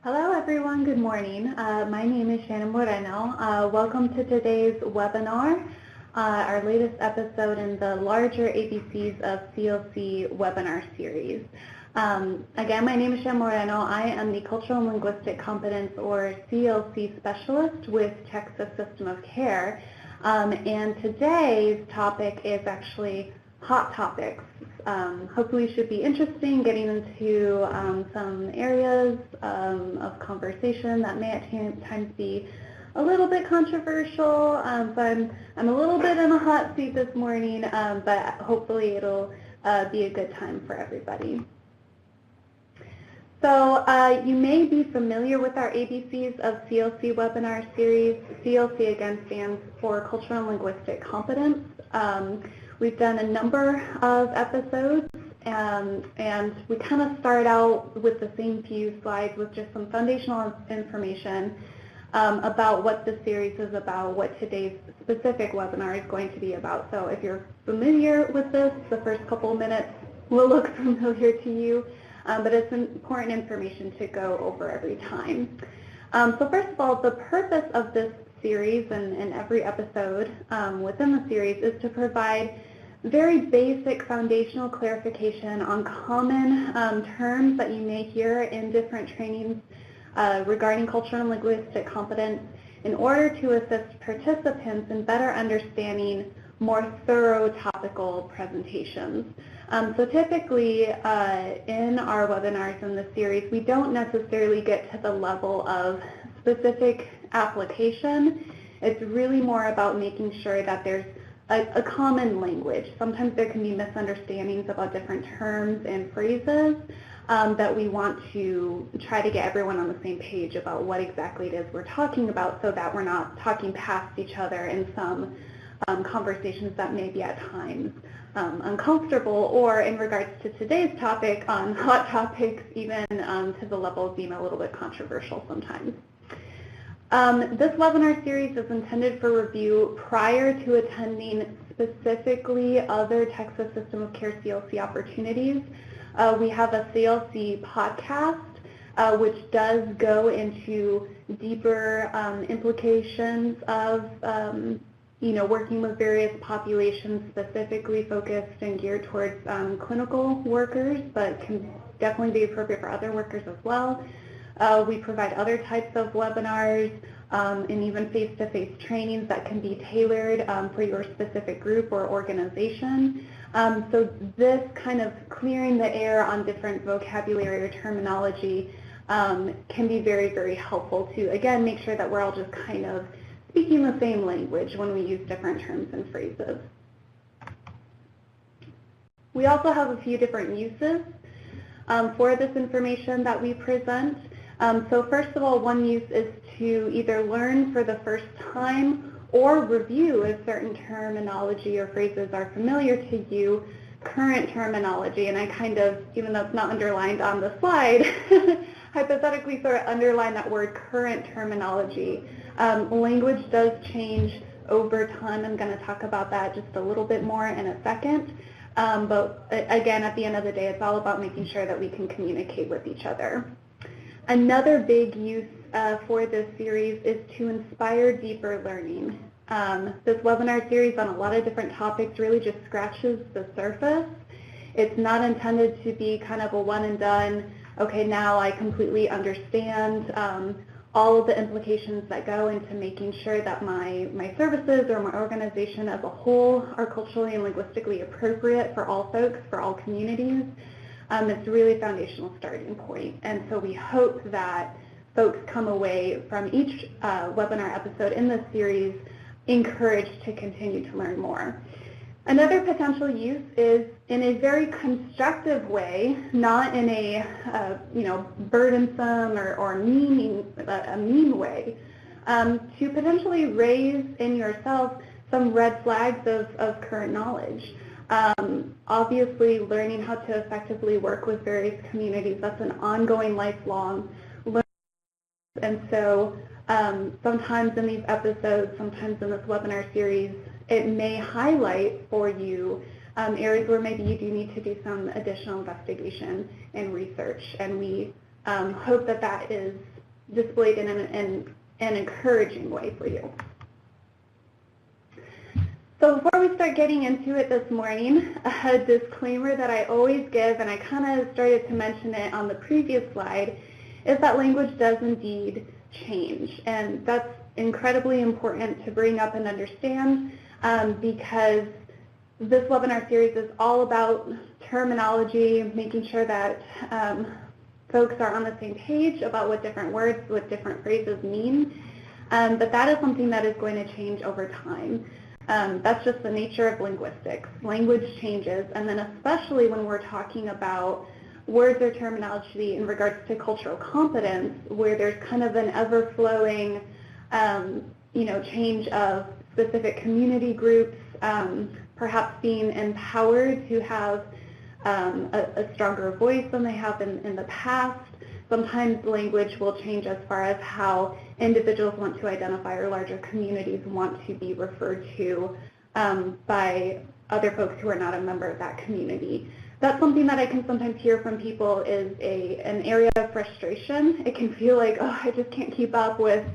Hello everyone, good morning. My name is Shannon Moreno. Welcome to today's webinar, our latest episode in the larger ABCs of CLC webinar series. Again, my name is Shannon Moreno. I am the Cultural and Linguistic Competence or CLC Specialist with Texas System of Care. And today's topic is actually hot topics. Hopefully should be interesting, getting into some areas of conversation that may at times be a little bit controversial. So I'm a little bit in a hot seat this morning, but hopefully it'll be a good time for everybody. So you may be familiar with our ABCs of CLC webinar series. CLC again stands for Cultural and Linguistic Competence. We've done a number of episodes, and we kind of start out with the same few slides with just some foundational information about what the series is about, what today's specific webinar is going to be about. So if you're familiar with this, the first couple of minutes will look familiar to you, but it's important information to go over every time. So first of all, the purpose of this series and every episode within the series is to provide very basic foundational clarification on common terms that you may hear in different trainings regarding cultural and linguistic competence in order to assist participants in better understanding more thorough topical presentations. So typically in our webinars in the series, we don't necessarily get to the level of specific application. It's really more about making sure that there's a common language. Sometimes there can be misunderstandings about different terms and phrases that we want to try to get everyone on the same page about what exactly it is we're talking about so that we're not talking past each other in some conversations that may be at times uncomfortable, or in regards to today's topic on hot topics, even to the level of being a little bit controversial sometimes. This webinar series is intended for review prior to attending specifically other Texas System of Care CLC opportunities. We have a CLC podcast, which does go into deeper implications of working with various populations specifically focused and geared towards clinical workers, but can definitely be appropriate for other workers as well. We provide other types of webinars and even face-to-face trainings that can be tailored for your specific group or organization. So this kind of clearing the air on different vocabulary or terminology can be very, very helpful to, again, make sure that we're all just kind of speaking the same language when we use different terms and phrases. We also have a few different uses for this information that we present. So first of all, one use is to either learn for the first time or review if certain terminology or phrases are familiar to you, current terminology. And I kind of, even though it's not underlined on the slide, hypothetically sort of underline that word current terminology. Language does change over time. I'm going to talk about that just a little bit more in a second. But again, at the end of the day, it's all about making sure that we can communicate with each other. Another big use for this series is to inspire deeper learning. This webinar series on a lot of different topics really just scratches the surface. It's not intended to be kind of a one and done, okay, now I completely understand all of the implications that go into making sure that my services or my organization as a whole are culturally and linguistically appropriate for all folks, for all communities. It's really a foundational starting point. And so we hope that folks come away from each webinar episode in this series encouraged to continue to learn more. Another potential use is in a very constructive way, not in a burdensome or mean way, to potentially raise in yourself some red flags of current knowledge. Obviously, learning how to effectively work with various communities, that's an ongoing, lifelong learning. And so sometimes in these episodes, sometimes in this webinar series, it may highlight for you areas where maybe you do need to do some additional investigation and research. And we hope that that is displayed in an encouraging way for you. So before we start getting into it this morning, a disclaimer that I always give, and I kind of started to mention it on the previous slide, is that language does indeed change. And that's incredibly important to bring up and understand because this webinar series is all about terminology, making sure that folks are on the same page about what different words, what different phrases mean. But that is something that is going to change over time. That's just the nature of linguistics. Language changes, and then especially when we're talking about words or terminology in regards to cultural competence, where there's kind of an ever-flowing, change of specific community groups, perhaps being empowered to have a stronger voice than they have in the past. Sometimes language will change as far as how individuals want to identify or larger communities want to be referred to by other folks who are not a member of that community. That's something that I can sometimes hear from people is an area of frustration. It can feel like, oh, I just can't keep up with,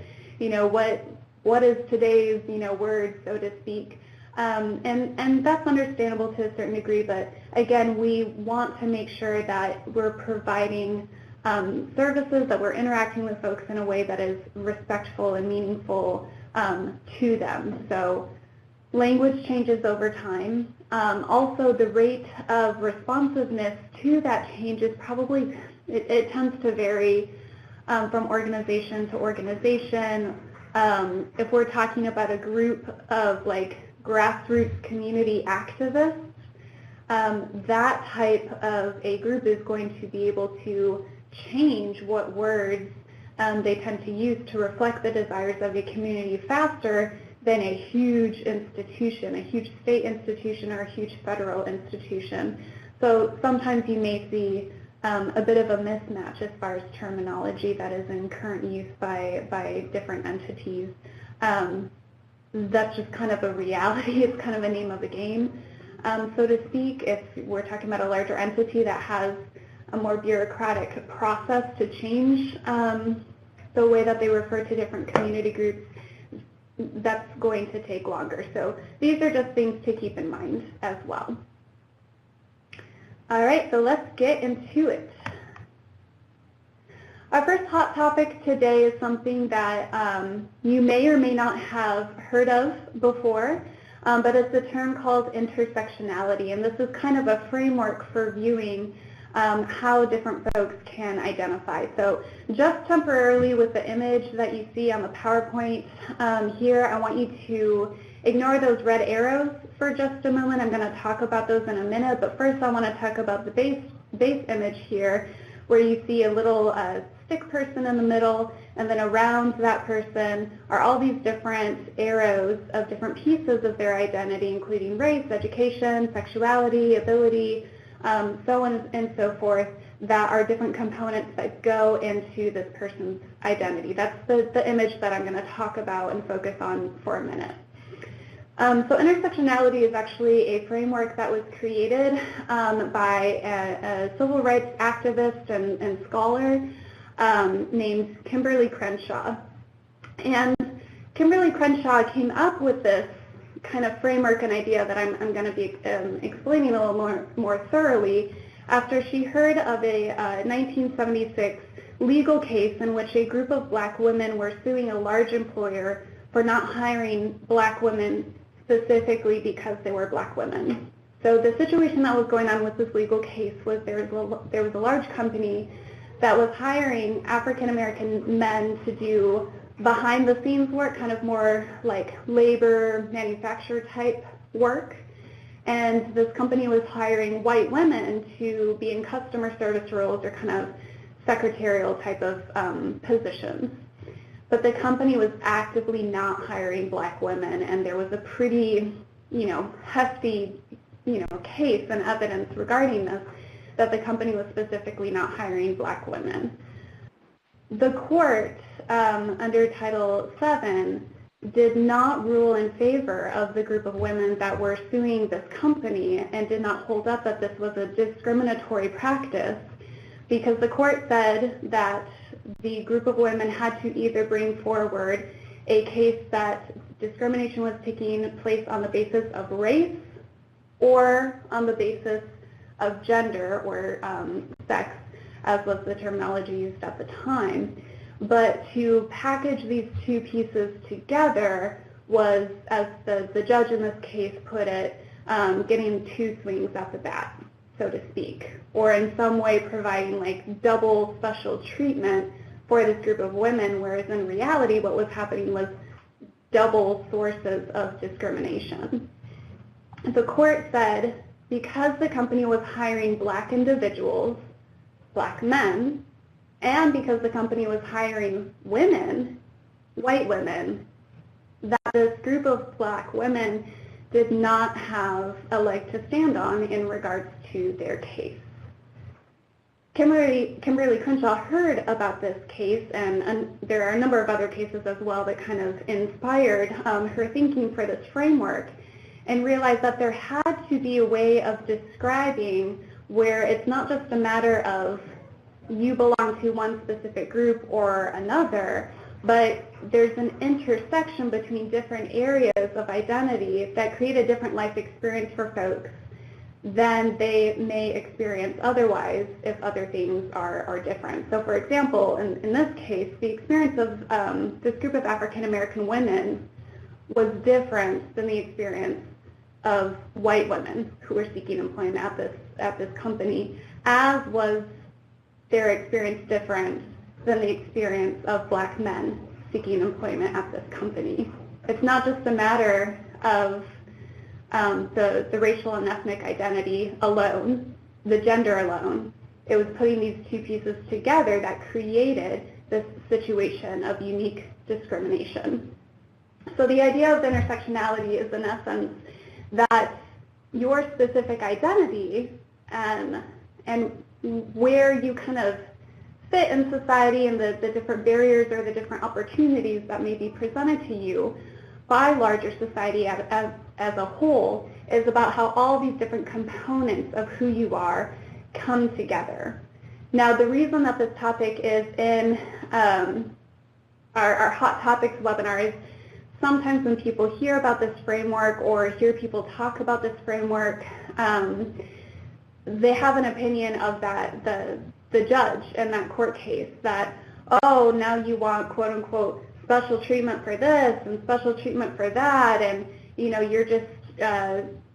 what is today's, word, so to speak. And that's understandable to a certain degree, but again, we want to make sure that we're providing services, that we're interacting with folks in a way that is respectful and meaningful to them. So language changes over time. Also, the rate of responsiveness to that change is probably, it tends to vary from organization to organization. If we're talking about a group of grassroots community activists, that type of a group is going to be able to change what words they tend to use to reflect the desires of a community faster than a huge institution, a huge state institution or a huge federal institution. So sometimes you may see a bit of a mismatch as far as terminology that is in current use by different entities. That's just kind of a reality. It's kind of a name of the game, so to speak. If we're talking about a larger entity that has a more bureaucratic process to change the way that they refer to different community groups, that's going to take longer. So these are just things to keep in mind as well. All right, so let's get into it. Our first hot topic today is something that you may or may not have heard of before, but it's a term called intersectionality, and this is kind of a framework for viewing how different folks can identify. So just temporarily with the image that you see on the PowerPoint here, I want you to ignore those red arrows for just a moment. I'm going to talk about those in a minute, but first I want to talk about the base image here, where you see a little stick person in the middle, and then around that person are all these different arrows of different pieces of their identity, including race, education, sexuality, ability, so on and so forth, that are different components that go into this person's identity. That's the image that I'm going to talk about and focus on for a minute. So intersectionality is actually a framework that was created by a civil rights activist and scholar named Kimberly Crenshaw. And Kimberly Crenshaw came up with this kind of framework and idea that I'm going to be explaining a little more thoroughly after she heard of a 1976 legal case in which a group of black women were suing a large employer for not hiring black women specifically because they were black women. So the situation that was going on with this legal case was there was a large company that was hiring African American men to do behind the scenes work, kind of more like labor, manufacturer type work. And this company was hiring white women to be in customer service roles or kind of secretarial type of positions. But the company was actively not hiring black women, and there was a pretty, hefty, case and evidence regarding this, that the company was specifically not hiring black women. The court, under Title VII, did not rule in favor of the group of women that were suing this company and did not hold up that this was a discriminatory practice, because the court said that the group of women had to either bring forward a case that discrimination was taking place on the basis of race or on the basis of gender or sex, as was the terminology used at the time. But to package these two pieces together was, as the judge in this case put it, getting two swings at the bat, so to speak, or in some way providing like double special treatment for this group of women, whereas in reality what was happening was double sources of discrimination. The court said because the company was hiring black individuals, black men, and because the company was hiring women, white women, that this group of black women did not have a leg to stand on in regards to their case. Kimberly Crenshaw heard about this case, and there are a number of other cases as well that kind of inspired her thinking for this framework, and realized that there had to be a way of describing where it's not just a matter of you belong to one specific group or another, but there's an intersection between different areas of identity that create a different life experience for folks than they may experience otherwise if other things are different. So for example, in this case, the experience of this group of African American women was different than the experience of white women who were seeking employment at this company, as was their experience different than the experience of black men seeking employment at this company. It's not just a matter of the racial and ethnic identity alone, the gender alone. It was putting these two pieces together that created this situation of unique discrimination. So the idea of intersectionality is in essence that your specific identity and where you kind of fit in society and the different barriers or the different opportunities that may be presented to you by larger society as a whole is about how all these different components of who you are come together. Now, the reason that this topic is in our Hot Topics webinar is sometimes when people hear about this framework or hear people talk about this framework, they have an opinion of that the judge in that court case that, oh, now you want quote unquote special treatment for this and special treatment for that, and you're just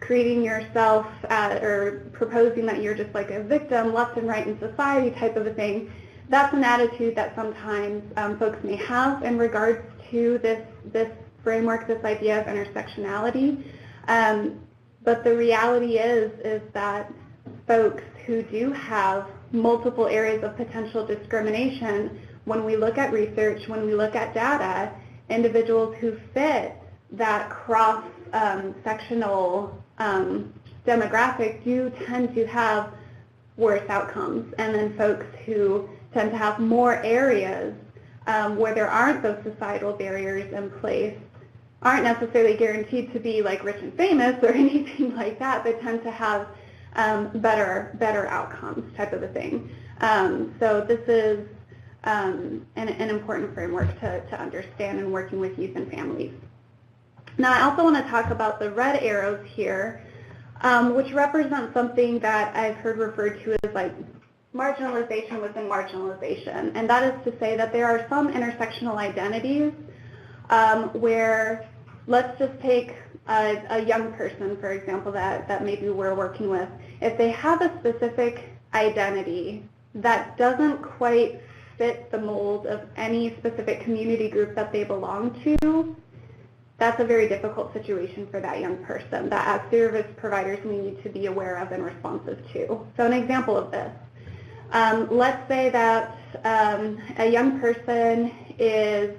creating yourself or proposing that you're just like a victim left and right in society type of a thing. That's an attitude that sometimes folks may have in regards to this framework, this idea of intersectionality. But the reality is that folks who do have multiple areas of potential discrimination, when we look at research, when we look at data, individuals who fit that cross-sectional demographic do tend to have worse outcomes. And then folks who tend to have more areas where there aren't those societal barriers in place aren't necessarily guaranteed to be like rich and famous or anything like that, but tend to have better outcomes type of a thing. So this is an important framework to understand in working with youth and families. Now, I also want to talk about the red arrows here, which represent something that I've heard referred to as like marginalization within marginalization. And that is to say that there are some intersectional identities where, let's just take a young person, for example, that maybe we're working with. If they have a specific identity that doesn't quite fit the mold of any specific community group that they belong to, that's a very difficult situation for that young person that as service providers we need to be aware of and responsive to. So an example of this, let's say that a young person is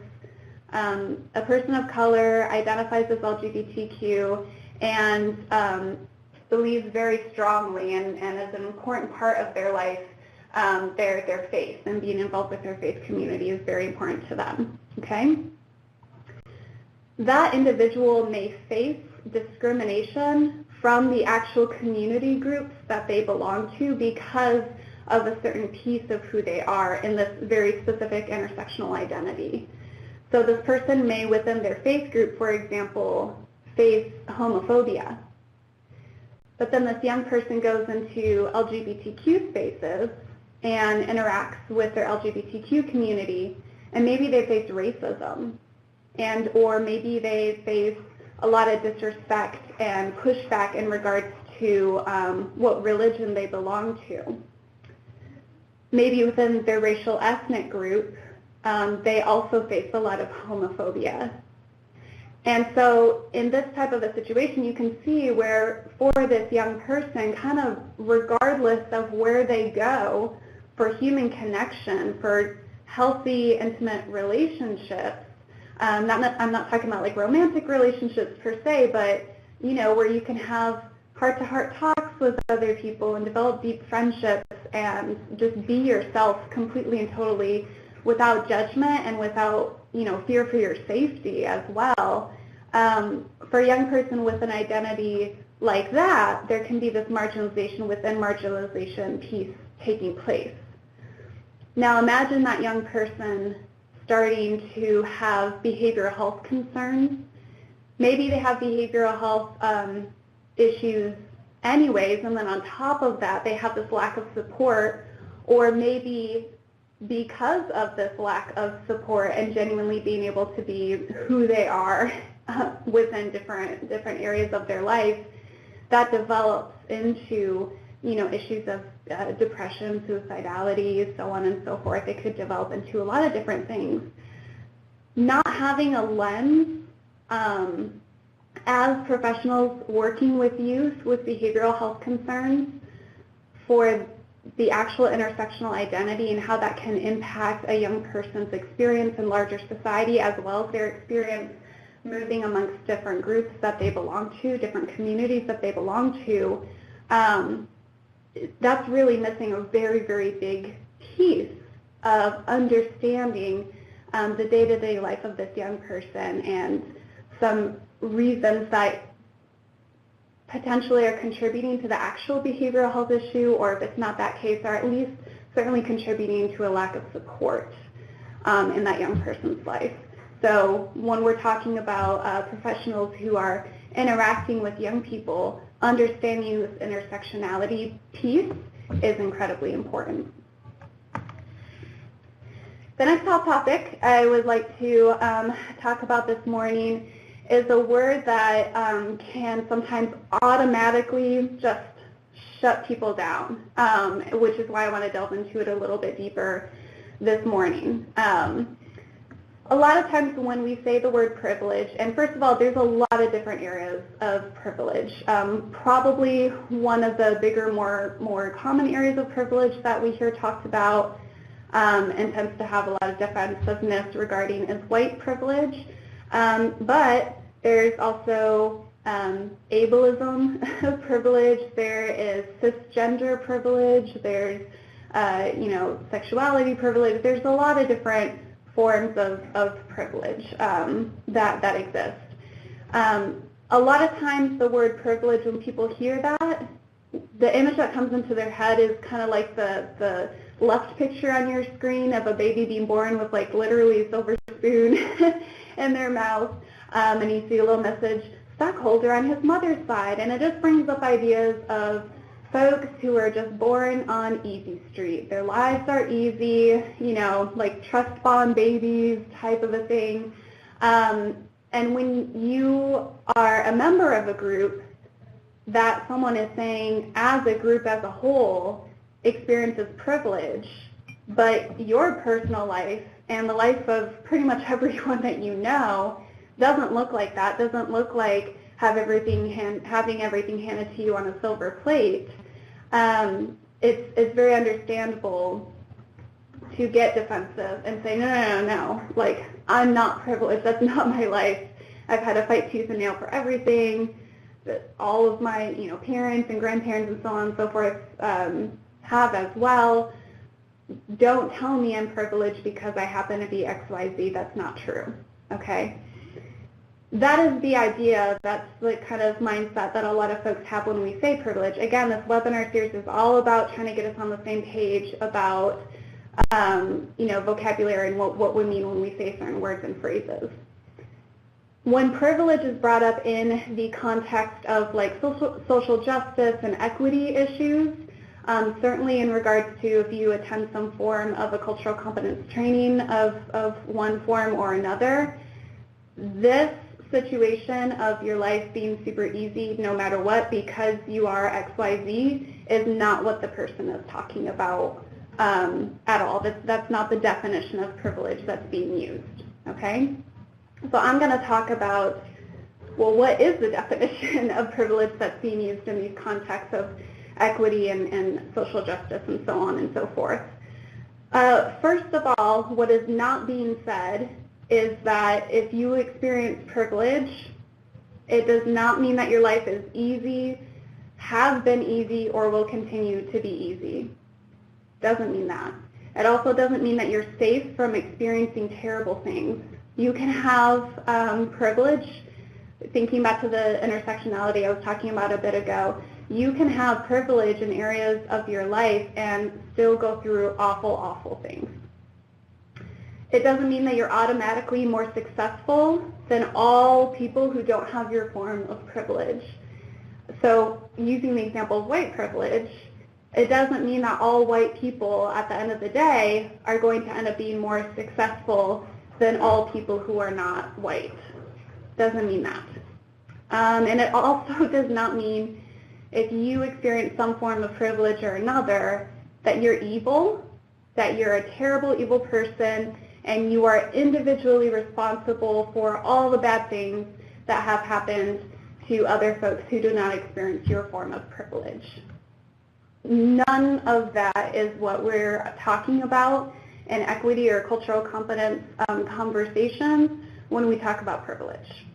a person of color, identifies as LGBTQ, and believes very strongly and is an important part of their life, their faith, and being involved with their faith community is very important to them, okay? That individual may face discrimination from the actual community groups that they belong to because of a certain piece of who they are in this very specific intersectional identity. So this person may, within their faith group, for example, face homophobia. But then this young person goes into LGBTQ spaces and interacts with their LGBTQ community, and maybe they face racism, and or maybe they face a lot of disrespect and pushback in regards to what religion they belong to. Maybe within their racial ethnic group, they also face a lot of homophobia. And so in this type of a situation, you can see where for this young person, kind of regardless of where they go for human connection, for healthy, intimate relationships, I'm not talking about like romantic relationships per se, but where you can have heart-to-heart talks with other people and develop deep friendships and just be yourself completely and totally without judgment and without fear for your safety as well. For a young person with an identity like that, there can be this marginalization within marginalization piece taking place. Now imagine that young person starting to have behavioral health concerns. Maybe they have behavioral health issues anyways, and then on top of that, they have this lack of support, or maybe because of this lack of support and genuinely being able to be who they are within different areas of their life, that develops into issues of depression, suicidality, so on and so forth. It could develop into a lot of different things. Not having a lens as professionals working with youth with behavioral health concerns for the actual intersectional identity and how that can impact a young person's experience in larger society, as well as their experience moving amongst different groups that they belong to, different communities that they belong to, that's really missing a very, very big piece of understanding the day-to-day life of this young person and some reasons that potentially are contributing to the actual behavioral health issue, or if it's not that case, are at least certainly contributing to a lack of support in that young person's life. So when we're talking about professionals who are interacting with young people, understanding this intersectionality piece is incredibly important. The next hot topic I would like to talk about this morning is a word that can sometimes automatically just shut people down, which is why I want to delve into it a little bit deeper this morning. A lot of times when we say the word privilege, and first of all, there's a lot of different areas of privilege. Probably one of the bigger, more common areas of privilege that we hear talked about and tends to have a lot of defensiveness regarding is white privilege. But there's also ableism of privilege. There is cisgender privilege. There's sexuality privilege. There's a lot of different forms of privilege that exist. A lot of times the word privilege, when people hear that, the image that comes into their head is kind of like the left picture on your screen of a baby being born with like literally a silver spoon in their mouth, and you see a little message, stockholder on his mother's side, and it just brings up ideas of folks who are just born on easy street. Their lives are easy, like trust fund babies type of a thing. And when you are a member of a group, that someone is saying as a group as a whole experiences privilege, but your personal life and the life of pretty much everyone that you know doesn't look like that, doesn't look like having everything handed to you on a silver plate. It's very understandable to get defensive and say, no, like, I'm not privileged, that's not my life. I've had to fight tooth and nail for everything that all of my parents and grandparents and so on and so forth have as well. Don't tell me I'm privileged because I happen to be XYZ. That's not true, okay? that is the idea. That's the kind of mindset that a lot of folks have when we say privilege. Again, this webinar series is all about trying to get us on the same page about vocabulary and what we mean when we say certain words and phrases. When privilege is brought up in the context of like social justice and equity issues, certainly in regards to if you attend some form of a cultural competence training of one form or another, this situation of your life being super easy no matter what because you are XYZ is not what the person is talking about at all. That's not the definition of privilege that's being used, okay? So I'm going to talk about, well, what is the definition of privilege that's being used in these contexts of equity and social justice and so on and so forth. First of all, what is not being said is that if you experience privilege, it does not mean that your life is easy, has been easy, or will continue to be easy. Doesn't mean that. It also doesn't mean that you're safe from experiencing terrible things. You can have privilege, thinking back to the intersectionality I was talking about a bit ago, you can have privilege in areas of your life and still go through awful, awful things. It doesn't mean that you're automatically more successful than all people who don't have your form of privilege. So using the example of white privilege, it doesn't mean that all white people at the end of the day are going to end up being more successful than all people who are not white. Doesn't mean that. And it also does not mean if you experience some form of privilege or another that you're evil, that you're a terrible, evil person, and you are individually responsible for all the bad things that have happened to other folks who do not experience your form of privilege. None of that is what we're talking about in equity or cultural competence conversations when we talk about privilege.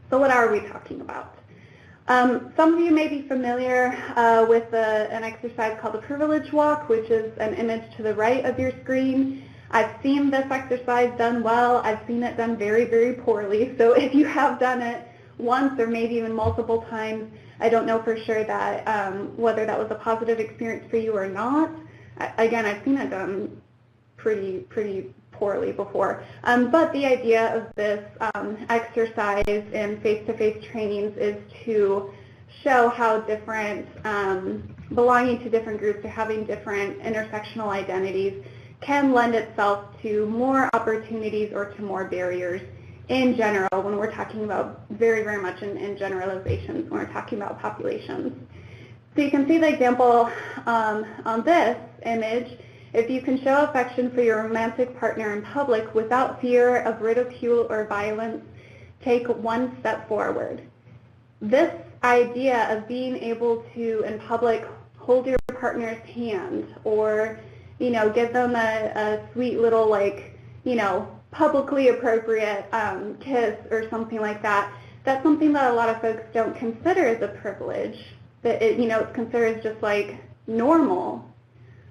So what are we talking about? Some of you may be familiar with an exercise called the privilege walk, which is an image to the right of your screen. I've seen this exercise done well. I've seen it done very, very poorly. So if you have done it once or maybe even multiple times, I don't know for sure that whether that was a positive experience for you or not. Again, I've seen it done pretty poorly before. But the idea of this exercise in face-to-face trainings is to show how different belonging to different groups or having different intersectional identities can lend itself to more opportunities or to more barriers in general when we're talking about very, very much in generalizations when we're talking about populations. So you can see the example on this image. If you can show affection for your romantic partner in public without fear of ridicule or violence, take one step forward. This idea of being able to, in public, hold your partner's hand or, give them a sweet little, publicly appropriate kiss or something like that, that's something that a lot of folks don't consider as a privilege. That it's considered just like normal.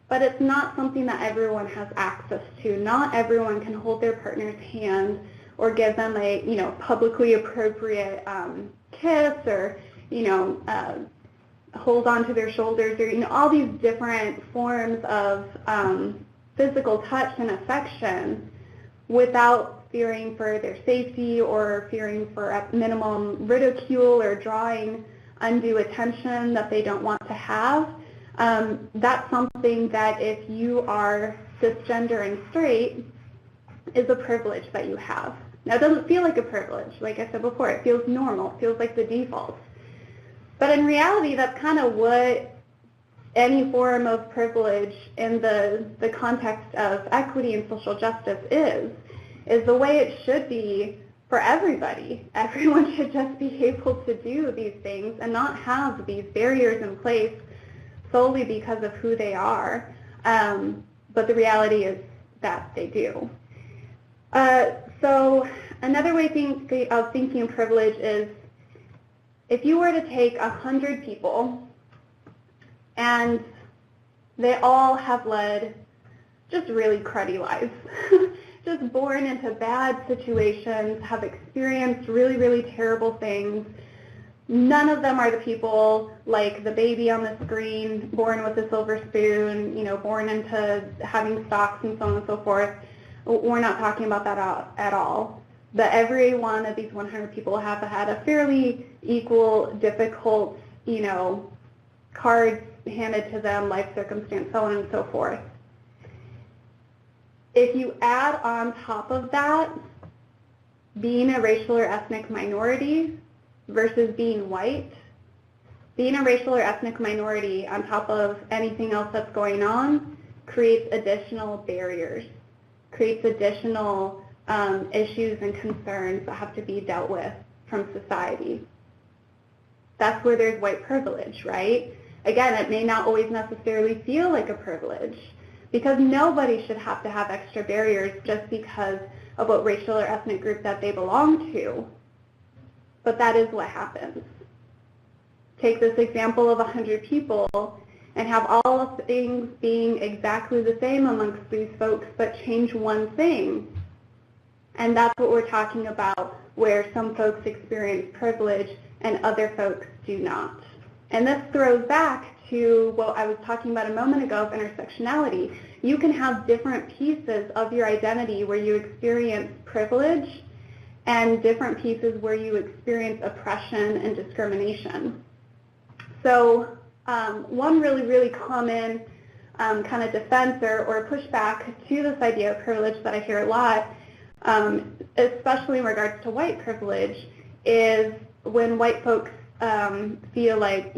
But it's not something that everyone has access to. Not everyone can hold their partner's hand or give them a, publicly appropriate kiss or, hold onto their shoulders or, all these different forms of physical touch and affection without fearing for their safety or fearing for at minimum ridicule or drawing undue attention that they don't want to have. That's something that if you are cisgender and straight is a privilege that you have. Now, it doesn't feel like a privilege. Like I said before, it feels normal. It feels like the default. But in reality, that's kind of what any form of privilege in the context of equity and social justice is the way it should be for everybody. Everyone should just be able to do these things and not have these barriers in place solely because of who they are, but the reality is that they do. So another way of thinking privilege is if you were to take 100 people and they all have led just really cruddy lives. just born into bad situations, have experienced really, really terrible things. None of them are the people like the baby on the screen, born with a silver spoon, born into having stocks and so on and so forth. We're not talking about that at all. But every one of these 100 people have had a fairly equal, difficult, cards handed to them, life circumstance, so on and so forth. If you add on top of that being a racial or ethnic minority versus being white, being a racial or ethnic minority on top of anything else that's going on creates additional barriers, creates additional issues and concerns that have to be dealt with from society. That's where there's white privilege, right? Again, it may not always necessarily feel like a privilege because nobody should have to have extra barriers just because of what racial or ethnic group that they belong to. But that is what happens. Take this example of 100 people and have all of things being exactly the same amongst these folks, but change one thing. And that's what we're talking about, where some folks experience privilege and other folks do not. And this throws back to what I was talking about a moment ago of intersectionality. You can have different pieces of your identity where you experience privilege and different pieces where you experience oppression and discrimination. So one really, really common kind of defense or pushback to this idea of privilege that I hear a lot, especially in regards to white privilege, is when white folks feel like,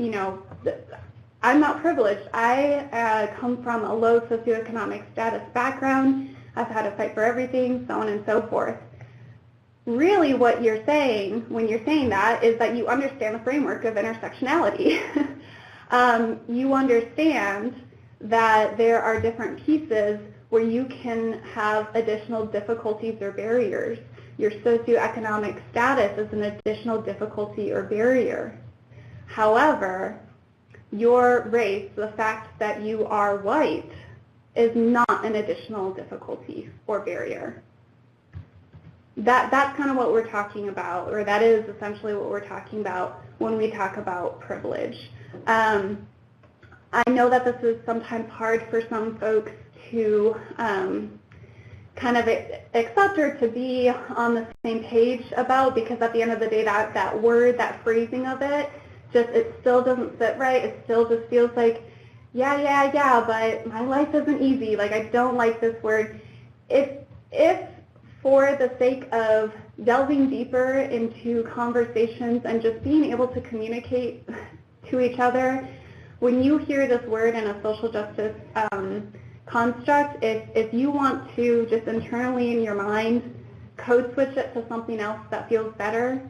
I'm not privileged. I come from a low socioeconomic status background. I've had to fight for everything, so on and so forth. Really what you're saying when you're saying that is that you understand the framework of intersectionality. You understand that there are different pieces where you can have additional difficulties or barriers. Your socioeconomic status is an additional difficulty or barrier. However, your race, the fact that you are white, is not an additional difficulty or barrier. That's kind of what we're talking about, or that is essentially what we're talking about when we talk about privilege. I know that this is sometimes hard for some folks to kind of accept or to be on the same page about, because at the end of the day, that word, that phrasing of it, it still doesn't sit right. It still just feels like, yeah, but my life isn't easy. Like, I don't like this word. If for the sake of delving deeper into conversations and just being able to communicate to each other, when you hear this word in a social justice construct, if you want to just internally in your mind code switch it to something else that feels better,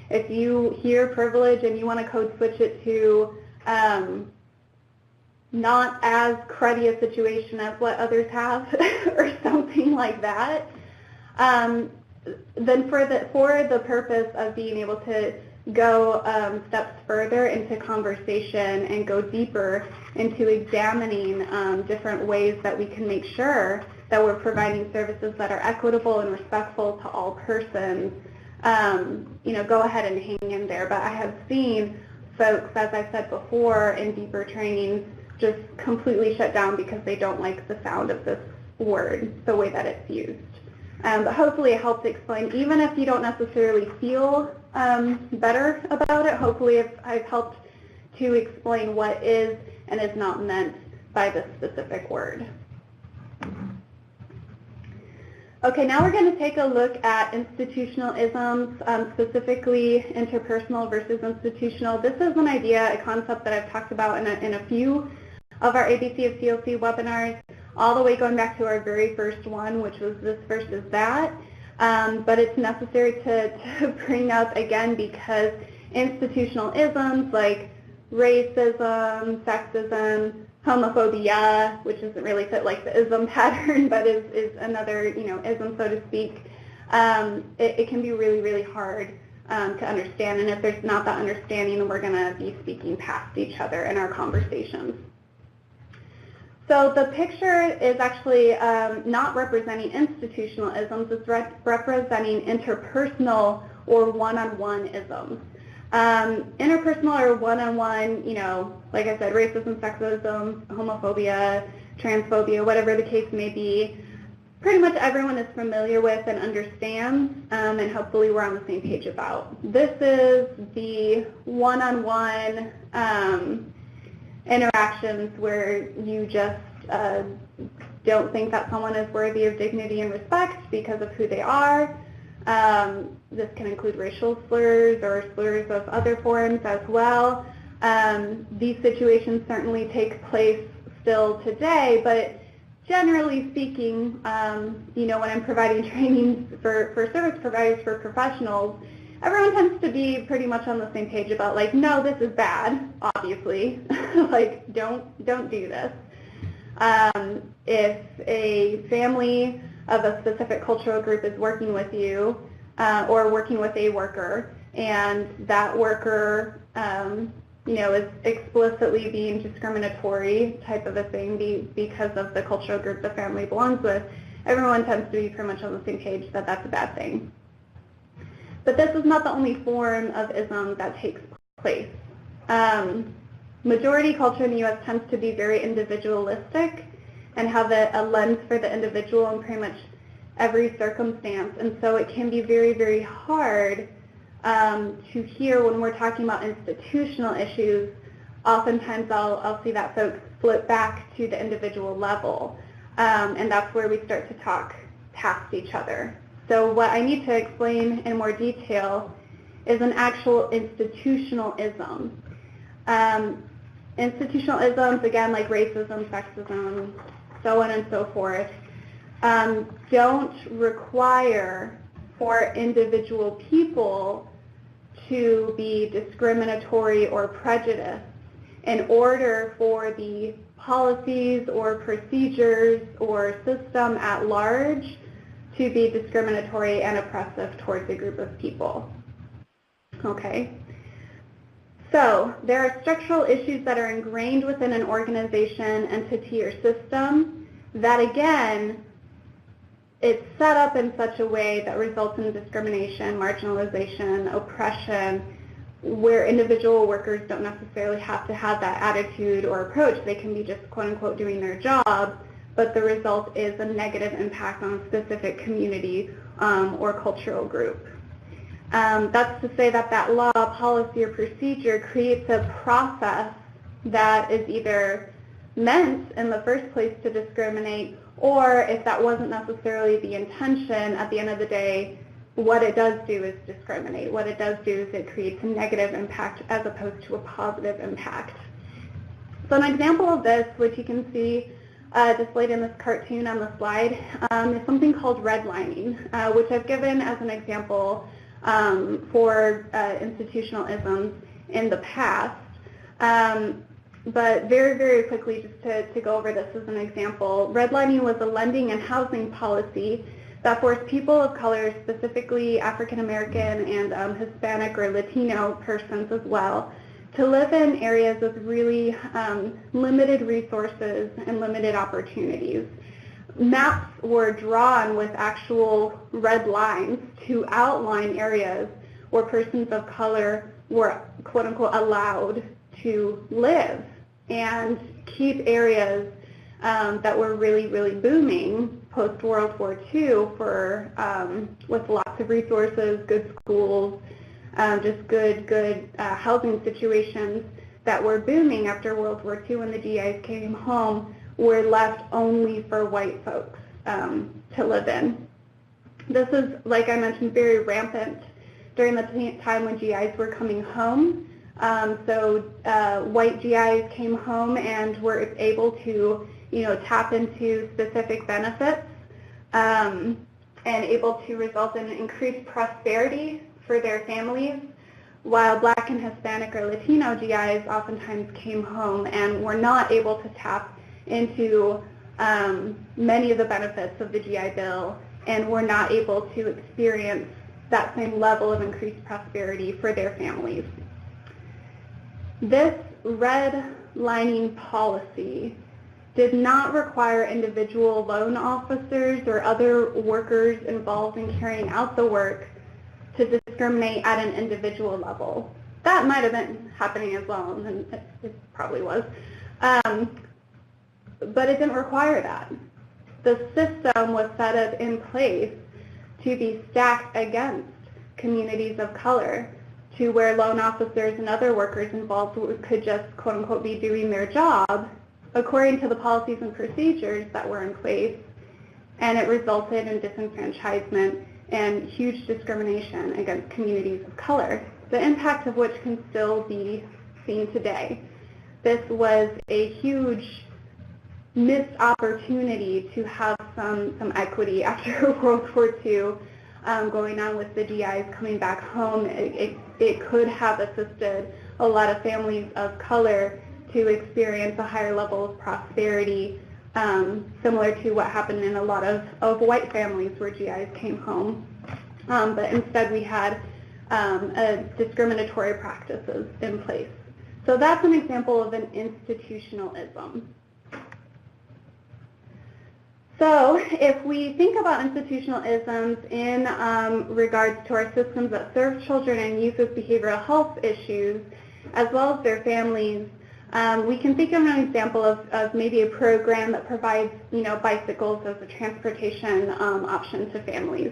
if you hear privilege and you want to code switch it to not as cruddy a situation as what others have or something like that, then for the purpose of being able to go steps further into conversation and go deeper into examining different ways that we can make sure that we're providing services that are equitable and respectful to all persons, go ahead and hang in there. But I have seen folks, as I said before, in deeper trainings just completely shut down because they don't like the sound of this word, the way that it's used. But hopefully it helps explain, even if you don't necessarily feel better about it, hopefully I've helped to explain what is and is not meant by this specific word. Okay, now we're going to take a look at institutional isms, specifically interpersonal versus institutional. This is an idea, a concept that I've talked about in a few of our ABC of CLC webinars, all the way going back to our very first one, which was this versus that. But it's necessary to bring up again because institutional isms like racism, sexism, homophobia, which doesn't really fit like the ism pattern, but is another, ism, so to speak, it can be really, really hard to understand. And if there's not that understanding, then we're going to be speaking past each other in our conversations. So the picture is actually not representing institutional isms, it's representing interpersonal or one-on-one isms. Interpersonal or one-on-one, like I said, racism, sexism, homophobia, transphobia, whatever the case may be, pretty much everyone is familiar with and understands, and hopefully we're on the same page about. This is the one-on-one interactions where you just don't think that someone is worthy of dignity and respect because of who they are. This can include racial slurs or slurs of other forms as well. These situations certainly take place still today, but generally speaking, when I'm providing training for service providers, for professionals, everyone tends to be pretty much on the same page about, like, no, this is bad, obviously. Like, don't do this. If a family of a specific cultural group is working with you or working with a worker, and that worker is explicitly being discriminatory type of a thing because of the cultural group the family belongs with, everyone tends to be pretty much on the same page that that's a bad thing. But this is not the only form of ism that takes place. Majority culture in the U.S. tends to be very individualistic and have a lens for the individual in pretty much every circumstance. And so it can be very, very hard to hear when we're talking about institutional issues. Oftentimes I'll see that folks flip back to the individual level, and that's where we start to talk past each other. So what I need to explain in more detail is an actual institutional ism. Institutional isms, again, like racism, sexism, so on and so forth, don't require for individual people to be discriminatory or prejudiced in order for the policies or procedures or system at large to be discriminatory and oppressive towards a group of people. Okay? So there are structural issues that are ingrained within an organization, entity, or system that, again, it's set up in such a way that results in discrimination, marginalization, oppression, where individual workers don't necessarily have to have that attitude or approach. They can be just, quote-unquote, doing their job, but the result is a negative impact on a specific community or cultural group. That's to say that law, policy, or procedure creates a process that is either meant in the first place to discriminate, or if that wasn't necessarily the intention, at the end of the day, what it does do is discriminate. What it does do is it creates a negative impact as opposed to a positive impact. So an example of this, which you can see displayed in this cartoon on the slide, is something called redlining, which I've given as an example for institutional isms in the past. But very, very quickly, just to go over this as an example, redlining was a lending and housing policy that forced people of color, specifically African American and Hispanic or Latino persons as well, to live in areas with really limited resources and limited opportunities. Maps were drawn with actual red lines to outline areas where persons of color were, quote unquote, allowed to live and keep areas that were really, really booming post-World War II with lots of resources, good schools, just good housing situations that were booming after World War II when the GIs came home, were left only for white folks to live in. This is, like I mentioned, very rampant during the time when GIs were coming home. White GIs came home and were able to, tap into specific benefits and able to result in increased prosperity for their families, while Black and Hispanic or Latino GIs oftentimes came home and were not able to tap into many of the benefits of the GI Bill and were not able to experience that same level of increased prosperity for their families. This redlining policy did not require individual loan officers or other workers involved in carrying out the work to discriminate at an individual level. That might have been happening as well, and it probably was. But it didn't require that. The system was set up in place to be stacked against communities of color, to where loan officers and other workers involved could just, quote unquote, be doing their job according to the policies and procedures that were in place, and it resulted in disenfranchisement and huge discrimination against communities of color, the impact of which can still be seen today. This was a huge missed opportunity to have some equity after World War II going on with the GIs coming back home. It could have assisted a lot of families of color to experience a higher level of prosperity, similar to what happened in a lot of white families where GIs came home. But instead we had discriminatory practices in place. So that's an example of an institutionalism. So if we think about institutionalisms in regards to our systems that serve children and youth with behavioral health issues, as well as their families, we can think of an example of maybe a program that provides, bicycles as a transportation option to families.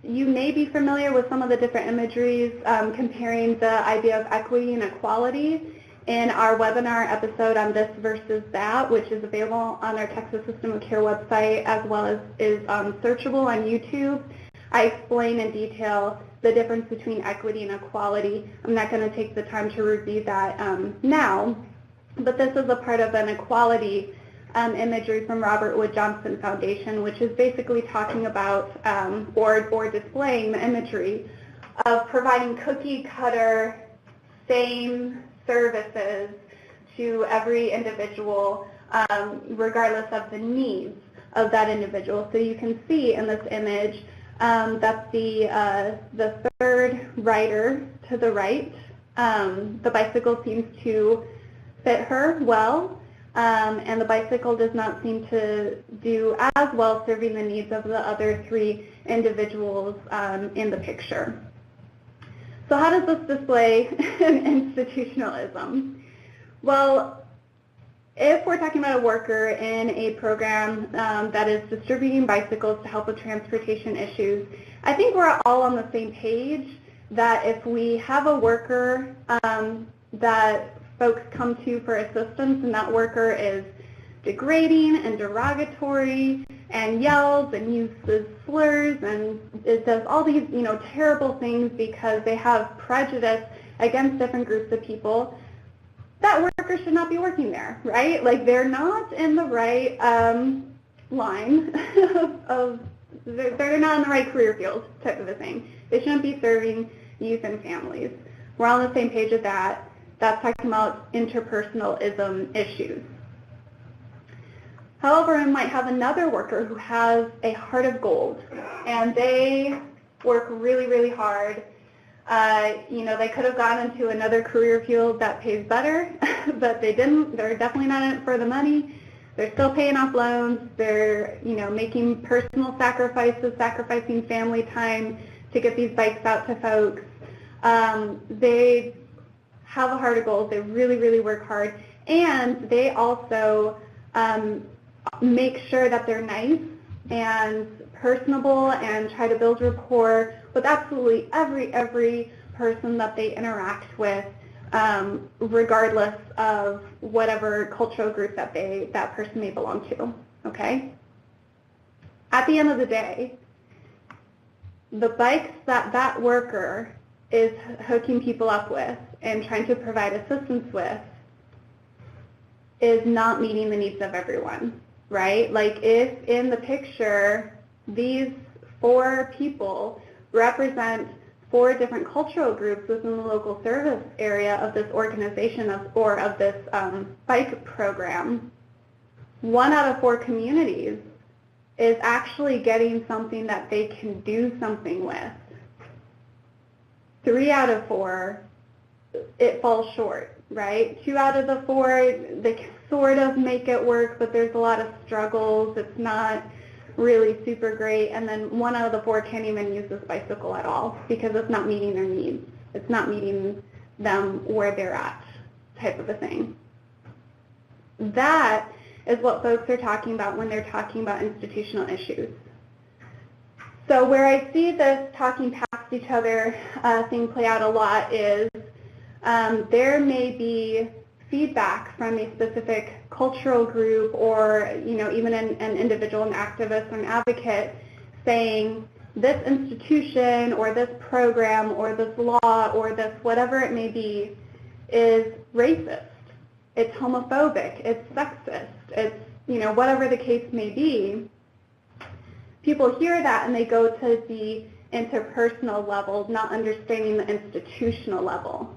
You may be familiar with some of the different imageries comparing the idea of equity and equality in our webinar episode on this versus that, which is available on our Texas System of Care website, as well as is searchable on YouTube. I explain in detail the difference between equity and equality. I'm not going to take the time to review that now, but this is a part of an equality imagery from Robert Wood Johnson Foundation, which is basically talking about or displaying the imagery of providing cookie cutter, same services to every individual, regardless of the needs of that individual. So you can see in this image that the third rider to the right, the bicycle seems to fit her well, and the bicycle does not seem to do as well serving the needs of the other three individuals in the picture. So how does this display institutionalism? Well, if we're talking about a worker in a program that is distributing bicycles to help with transportation issues, I think we're all on the same page that if we have a worker that folks come to for assistance and that worker is degrading and derogatory and yells and uses slurs and it does all these terrible things because they have prejudice against different groups of people, that worker should not be working there, right? Like they're not in the right line they're not in the right career field type of a thing. They shouldn't be serving youth and families. We're all on the same page with that. That's talking about interpersonalism issues. However, we might have another worker who has a heart of gold, and they work really, really hard. They could have gone into another career field that pays better, but they didn't. They're definitely not in it for the money. They're still paying off loans. They're, making personal sacrifices, sacrificing family time to get these bikes out to folks. They have a heart of gold. They really, really work hard, and they also make sure that they're nice and personable and try to build rapport with absolutely every person that they interact with, regardless of whatever cultural group that person may belong to. Okay? At the end of the day, the bikes that worker is hooking people up with and trying to provide assistance with is not meeting the needs of everyone, right? Like if in the picture these 4 people represent 4 different cultural groups within the local service area of this organization or of this bike program, 1 out of 4 communities is actually getting something that they can do something with. 3 out of 4, it falls short, right? 2 out of the 4, sort of make it work, but there's a lot of struggles. It's not really super great. And then 1 out of the 4 can't even use this bicycle at all because it's not meeting their needs. It's not meeting them where they're at, type of a thing. That is what folks are talking about when they're talking about institutional issues. So where I see this talking past each other thing play out a lot is there may be feedback from a specific cultural group or even an individual, an activist or an advocate saying this institution or this program or this law or this whatever it may be is racist, it's homophobic, it's sexist, it's whatever the case may be. People hear that and they go to the interpersonal level, not understanding the institutional level.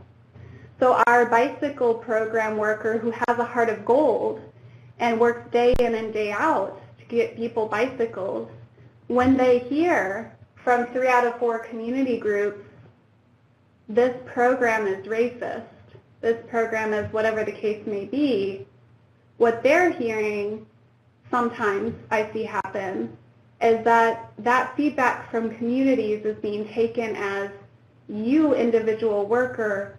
So our bicycle program worker who has a heart of gold and works day in and day out to get people bicycles, when they hear from 3 out of 4 community groups, this program is racist, this program is whatever the case may be, what they're hearing sometimes I see happen is that feedback from communities is being taken as you, individual worker,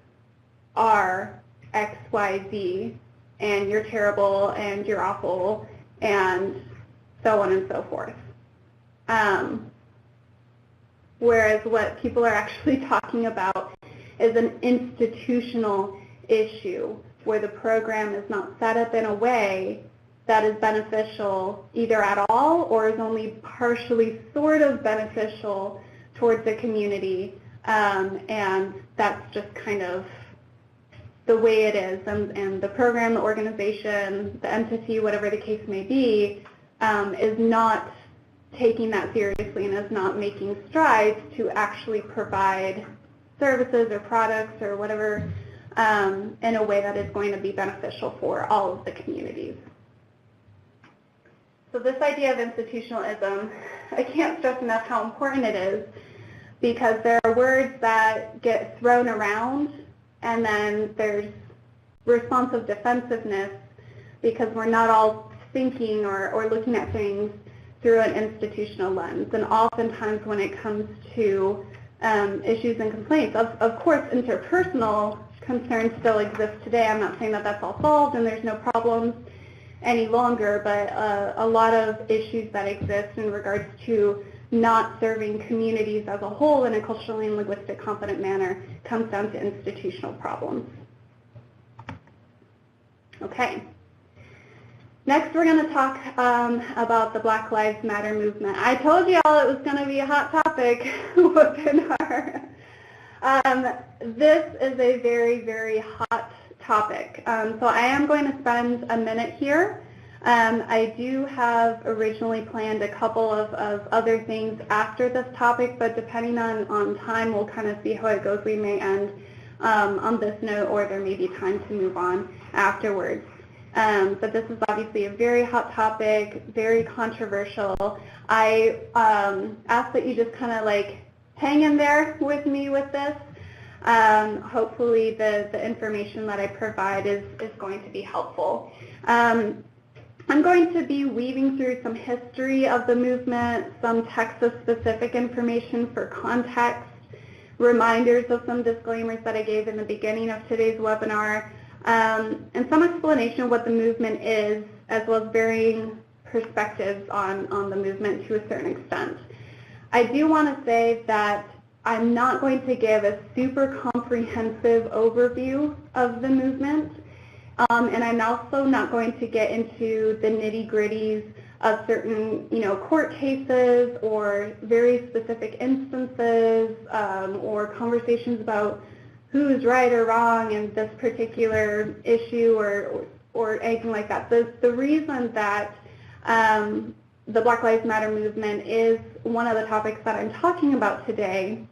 are X, Y, Z, and you're terrible, and you're awful, and so on and so forth. Whereas what people are actually talking about is an institutional issue where the program is not set up in a way that is beneficial either at all or is only partially sort of beneficial towards the community, and that's just kind of the way it is, and the program, the organization, the entity, whatever the case may be, is not taking that seriously and is not making strides to actually provide services or products or whatever in a way that is going to be beneficial for all of the communities. So this idea of institutionalism, I can't stress enough how important it is because there are words that get thrown around and then there's responsive defensiveness because we're not all thinking or looking at things through an institutional lens. And oftentimes when it comes to issues and complaints, of course interpersonal concerns still exist today. I'm not saying that that's all solved and there's no problems any longer, but a lot of issues that exist in regards to not serving communities as a whole in a culturally and linguistic competent manner comes down to institutional problems. Okay. Next, we're going to talk about the Black Lives Matter movement. I told you all it was going to be a hot topic within our. This is a very, very hot topic. So I am going to spend a minute here. I do have originally planned a couple of other things after this topic, but depending on time, we'll kind of see how it goes. We may end on this note, or there may be time to move on afterwards. But this is obviously a very hot topic, very controversial. I ask that you just kind of like hang in there with me with this. Hopefully the information that I provide is going to be helpful. I'm going to be weaving through some history of the movement, some Texas-specific information for context, reminders of some disclaimers that I gave in the beginning of today's webinar, and some explanation of what the movement is, as well as varying perspectives on the movement to a certain extent. I do want to say that I'm not going to give a super comprehensive overview of the movement, and I'm also not going to get into the nitty-gritties of certain, court cases or very specific instances or conversations about who's right or wrong in this particular issue or anything like that. The reason that the Black Lives Matter movement is one of the topics that I'm talking about today,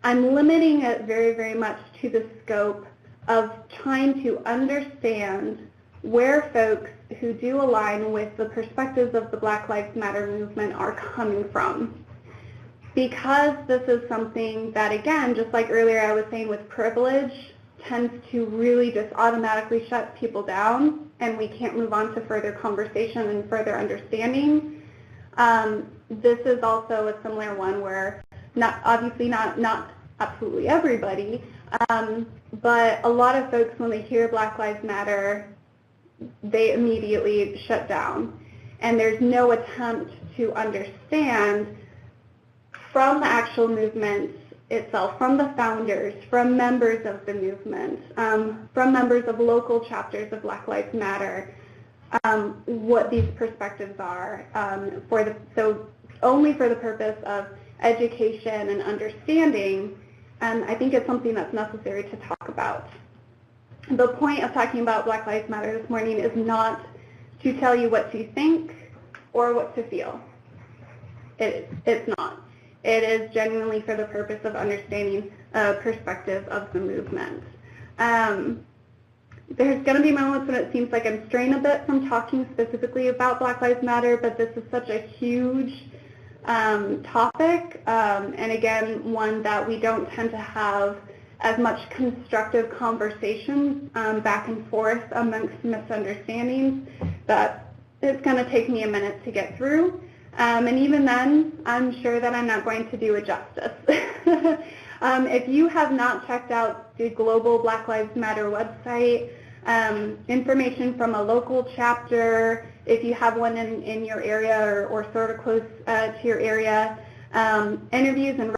I'm limiting it very, very much to the scope of trying to understand where folks who do align with the perspectives of the Black Lives Matter movement are coming from. Because this is something that, again, just like earlier I was saying with privilege, tends to really just automatically shut people down, and we can't move on to further conversation and further understanding. This is also a similar one where not absolutely everybody, but a lot of folks, when they hear Black Lives Matter, they immediately shut down. And there's no attempt to understand from the actual movement itself, from the founders, from members of the movement, from members of local chapters of Black Lives Matter, what these perspectives are, so only for the purpose of education and understanding. I think it's something that's necessary to talk about. The point of talking about Black Lives Matter this morning is not to tell you what to think or what to feel. It's not. It is genuinely for the purpose of understanding a perspective of the movement. There's going to be moments when it seems like I'm straying a bit from talking specifically about Black Lives Matter, but this is such a huge topic, and again, one that we don't tend to have as much constructive conversations back and forth amongst misunderstandings, that it's going to take me a minute to get through. And even then, I'm sure that I'm not going to do it justice. If you have not checked out the Global Black Lives Matter website, information from a local chapter, if you have one in your area or sort of close to your area, interviews and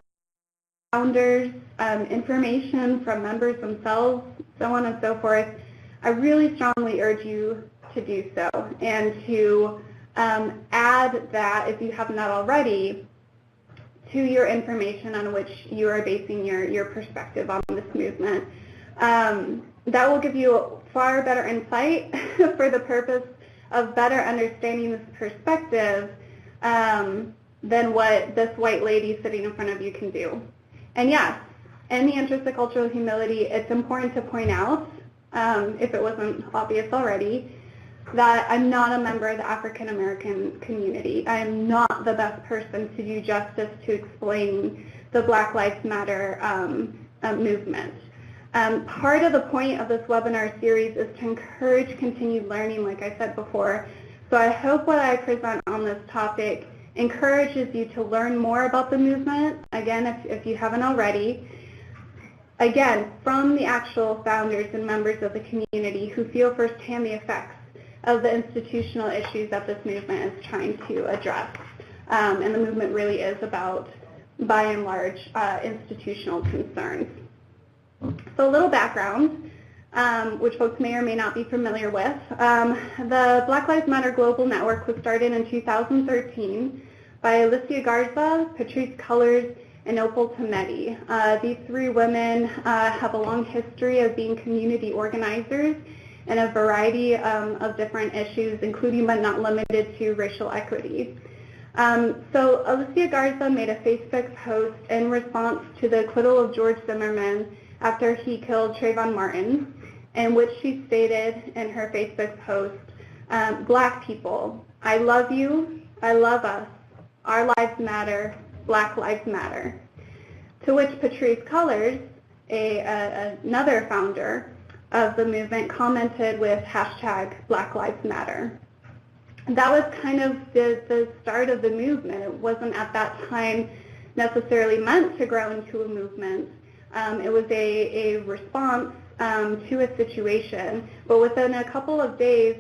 founders, information from members themselves, so on and so forth, I really strongly urge you to do so, and to add that, if you have not already, to your information on which you are basing your perspective on this movement. That will give you far better insight for the purpose of better understanding this perspective than what this white lady sitting in front of you can do. And yes, in the interest of cultural humility, it's important to point out, if it wasn't obvious already, that I'm not a member of the African American community. I am not the best person to do justice to explain the Black Lives Matter movement. Part of the point of this webinar series is to encourage continued learning, like I said before. So I hope what I present on this topic encourages you to learn more about the movement, again, if you haven't already. Again, from the actual founders and members of the community who feel firsthand the effects of the institutional issues that this movement is trying to address. And the movement really is about, by and large, institutional concerns. So a little background, which folks may or may not be familiar with. The Black Lives Matter Global Network was started in 2013 by Alicia Garza, Patrice Cullors, and Opal Tometi. These three women have a long history of being community organizers in a variety of different issues, including but not limited to racial equity. So Alicia Garza made a Facebook post in response to the acquittal of George Zimmerman after he killed Trayvon Martin, in which she stated in her Facebook post, Black people, I love you, I love us, our lives matter, Black lives matter. To which Patrice Cullors, another founder of the movement, commented with hashtag Black Lives Matter. That was kind of the start of the movement. It wasn't at that time necessarily meant to grow into a movement. It was a response to a situation, but within a couple of days,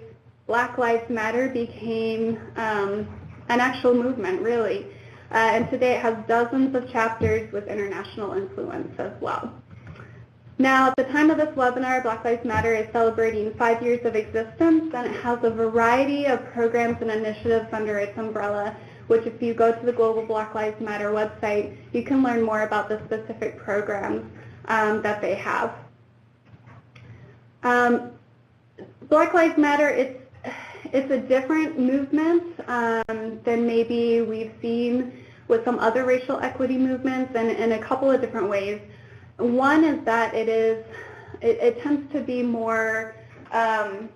Black Lives Matter became an actual movement, really. And today it has dozens of chapters with international influence as well. Now, at the time of this webinar, Black Lives Matter is celebrating 5 years of existence, and it has a variety of programs and initiatives under its umbrella, which if you go to the Global Black Lives Matter website, you can learn more about the specific programs that they have. Black Lives Matter, it's a different movement than maybe we've seen with some other racial equity movements, and in a couple of different ways. One is that it tends to be more kind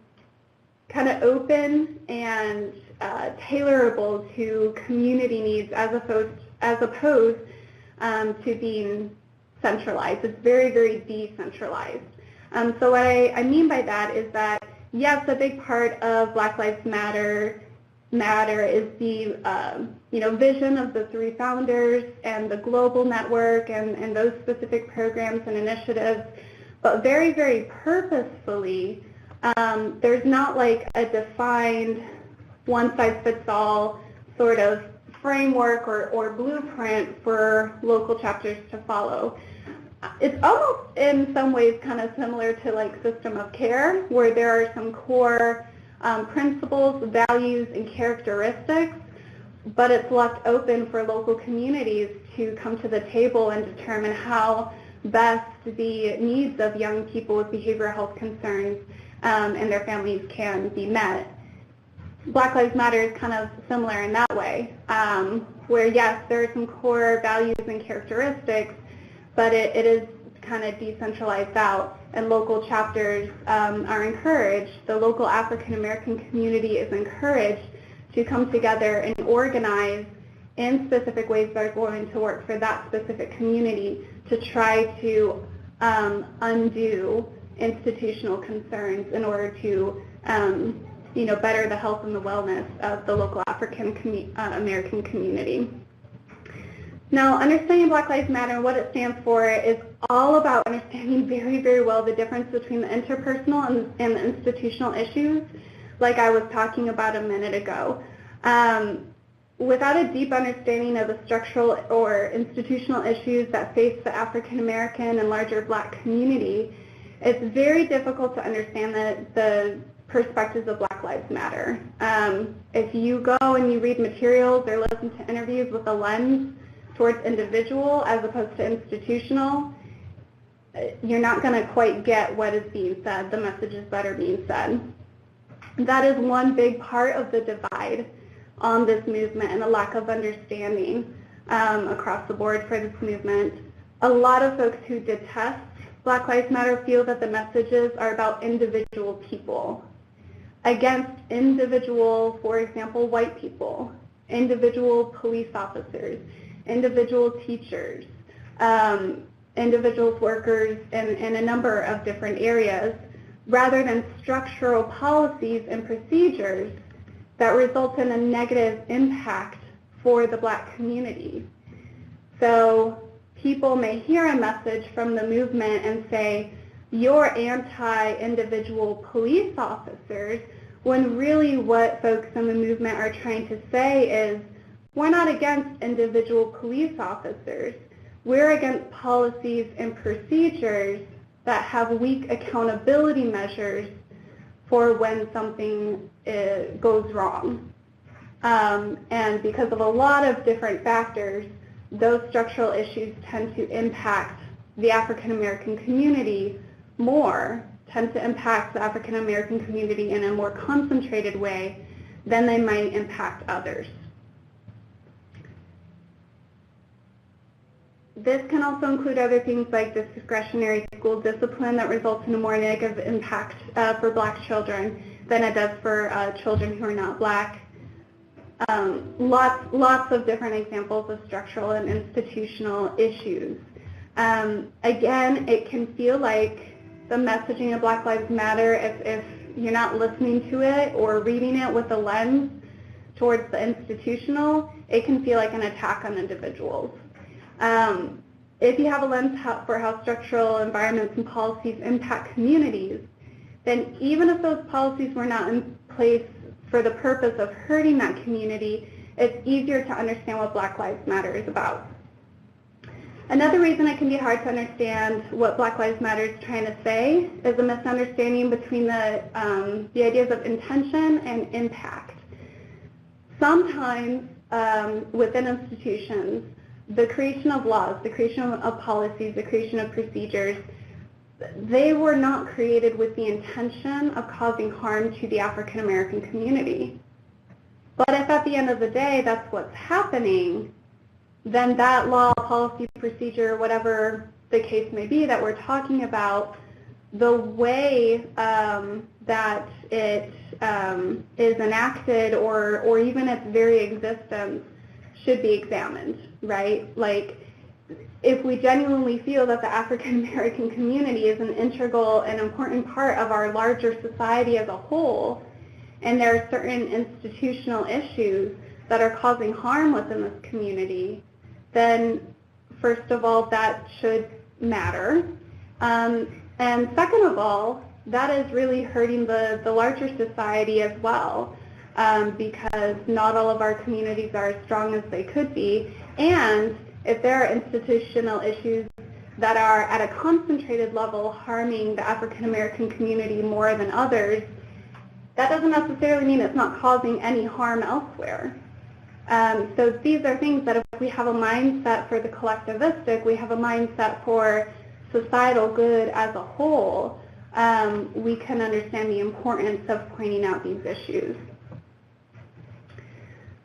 of open and tailorable to community needs as opposed to being centralized. It's very, very decentralized. So what I mean by that is that, yes, a big part of Black Lives Matter is the vision of the three founders and the global network and those specific programs and initiatives, but very, very purposefully, there's not like a defined one-size-fits-all sort of framework or blueprint for local chapters to follow. It's almost in some ways kind of similar to like system of care, where there are some core principles, values, and characteristics, but it's left open for local communities to come to the table and determine how best the needs of young people with behavioral health concerns and their families can be met. Black Lives Matter is kind of similar in that way, where yes, there are some core values and characteristics, but it is kind of decentralized out, and local chapters are encouraged. The local African American community is encouraged to come together and organize in specific ways that are going to work for that specific community to try to undo institutional concerns in order to better the health and the wellness of the local African American community. Now, understanding Black Lives Matter and what it stands for is all about understanding very, very well the difference between the interpersonal and the institutional issues, like I was talking about a minute ago. Without a deep understanding of the structural or institutional issues that face the African American and larger Black community, it's very difficult to understand the perspectives of Black Lives Matter. If you go and you read materials or listen to interviews with a lens towards individual as opposed to institutional, you're not going to quite get what is being said, the messages that are being said. That is one big part of the divide on this movement and the lack of understanding across the board for this movement. A lot of folks who detest Black Lives Matter feel that the messages are about individual people, against individual, for example, white people, individual police officers, individual teachers, individual workers in a number of different areas, rather than structural policies and procedures that result in a negative impact for the Black community. So people may hear a message from the movement and say, you're anti-individual police officers, when really what folks in the movement are trying to say is, we're not against individual police officers. We're against policies and procedures that have weak accountability measures for when something goes wrong. And because of a lot of different factors, those structural issues tend to impact the African American community more, tend to impact the African American community in a more concentrated way than they might impact others. This can also include other things like discretionary school discipline that results in a more negative impact for Black children than it does for children who are not Black. Lots of different examples of structural and institutional issues. Again, it can feel like the messaging of Black Lives Matter, if you're not listening to it or reading it with a lens towards the institutional, it can feel like an attack on individuals. If you have a lens for how structural environments and policies impact communities, then even if those policies were not in place for the purpose of hurting that community, it's easier to understand what Black Lives Matter is about. Another reason it can be hard to understand what Black Lives Matter is trying to say is a misunderstanding between the ideas of intention and impact. Sometimes within institutions, the creation of laws, the creation of policies, the creation of procedures, they were not created with the intention of causing harm to the African American community. But if at the end of the day that's what's happening, then that law, policy, procedure, whatever the case may be that we're talking about, the way that it is enacted or even its very existence should be examined, right? Like, if we genuinely feel that the African American community is an integral and important part of our larger society as a whole, and there are certain institutional issues that are causing harm within this community, then first of all, that should matter. And second of all, that is really hurting the larger society as well, because not all of our communities are as strong as they could be. And if there are institutional issues that are at a concentrated level harming the African American community more than others, that doesn't necessarily mean it's not causing any harm elsewhere. So these are things that if we have a mindset for the collectivistic, we have a mindset for societal good as a whole, we can understand the importance of pointing out these issues.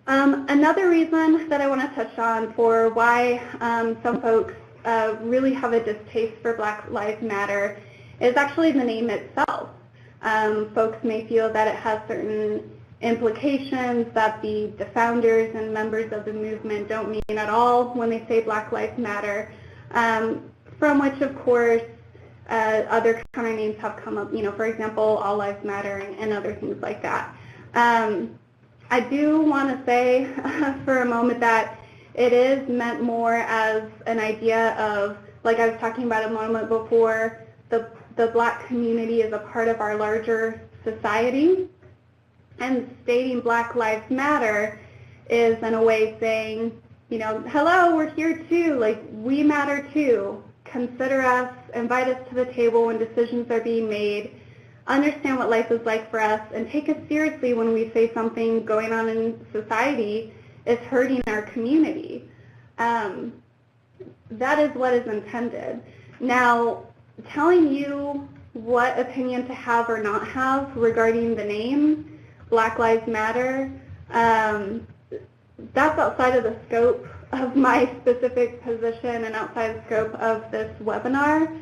Another reason that I want to touch on for why some folks really have a distaste for Black Lives Matter is actually the name itself. Folks may feel that it has certain implications that the founders and members of the movement don't mean at all when they say Black Lives Matter, from which, of course, other counter names have come up, for example, All Lives Matter and other things like that. I do want to say for a moment that it is meant more as an idea of, like I was talking about a moment before, the Black community is a part of our larger society, and stating Black Lives Matter is in a way saying, hello, we're here too, like we matter too. Consider us, invite us to the table when decisions are being made, understand what life is like for us, and take us seriously when we say something going on in society is hurting our community. That is what is intended. Now, telling you what opinion to have or not have regarding the name Black Lives Matter, that's outside of the scope of my specific position and outside the scope of this webinar.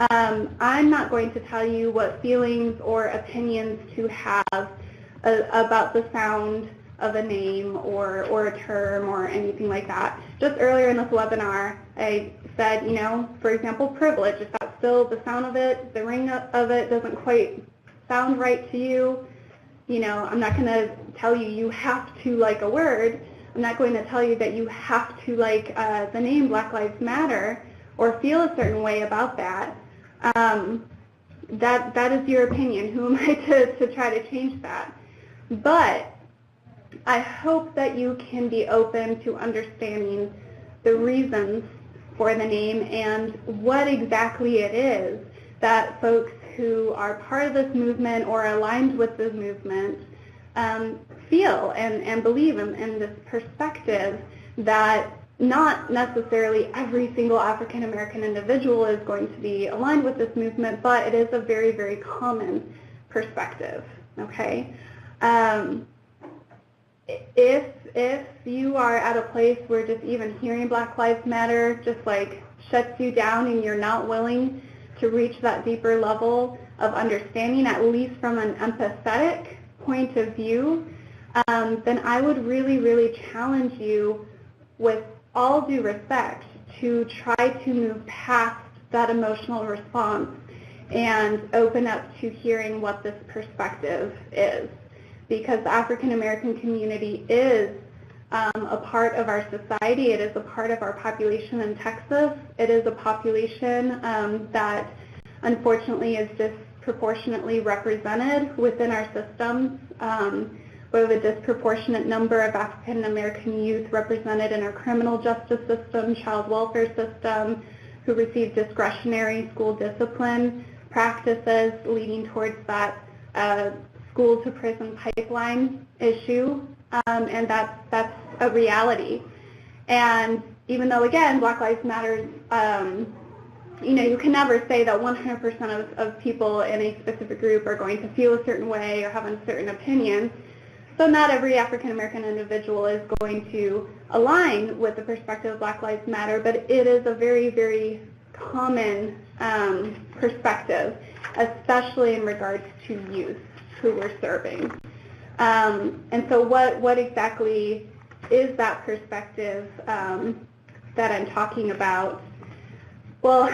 I'm not going to tell you what feelings or opinions to have about the sound of a name or a term or anything like that. Just earlier in this webinar, I said, for example, privilege. If that's still the sound of it, the ring of it doesn't quite sound right to you, I'm not going to tell you you have to like a word. I'm not going to tell you that you have to like the name Black Lives Matter or feel a certain way about that. That is your opinion. Who am I to try to change that? But I hope that you can be open to understanding the reasons for the name and what exactly it is that folks who are part of this movement or aligned with the movement feel and believe in this perspective that not necessarily every single African American individual is going to be aligned with this movement, but it is a very, very common perspective, okay? If you are at a place where just even hearing Black Lives Matter just like shuts you down and you're not willing to reach that deeper level of understanding, at least from an empathetic point of view, then I would really, really challenge you with all due respect to try to move past that emotional response and open up to hearing what this perspective is. Because the African American community is a part of our society. It is a part of our population in Texas. It is a population that unfortunately is disproportionately represented within our systems. We have a disproportionate number of African American youth represented in our criminal justice system, child welfare system, who receive discretionary school discipline practices leading towards that school to prison pipeline issue, and that's a reality. And even though, again, Black Lives Matter, you can never say that 100% of people in a specific group are going to feel a certain way or have a certain opinion. So not every African American individual is going to align with the perspective of Black Lives Matter, but it is a very, very common perspective, especially in regards to youth who we're serving. And so what exactly is that perspective that I'm talking about? Well,